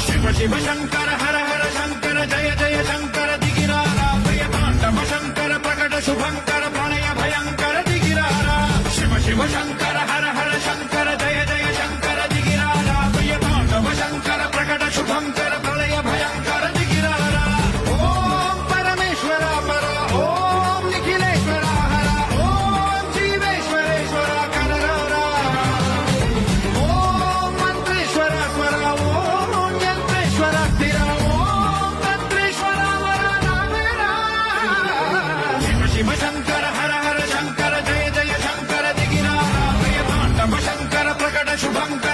शिव शिव शंकर हर हर शंकर जय जय शंकर दिगिरारा प्रिय तांडव शंकर प्रकट शुभंकर प्रणय भयंकर दिगिरारा शिव शिव शंकर हर हर शंकर जय जय शंकर दिगिरारा प्रिय तांडव शंकर प्रकट शुभंकर प्रणय भयंकर दिगिरारा ओम परमेश्वर पर ओम निखिलेश्वर हर ओम जीवेश्वरेश्वर कररा ओम मंत्रेश्वर स्वर ओम यंत्रेश्वर स्थिर ओम तंत्रेश्वर वर नामेरा शिव शिव शंकर हर हर शंकर जय जय शंकर दिगिरारा प्रिय तांडव शंकर प्रकट शुभंकर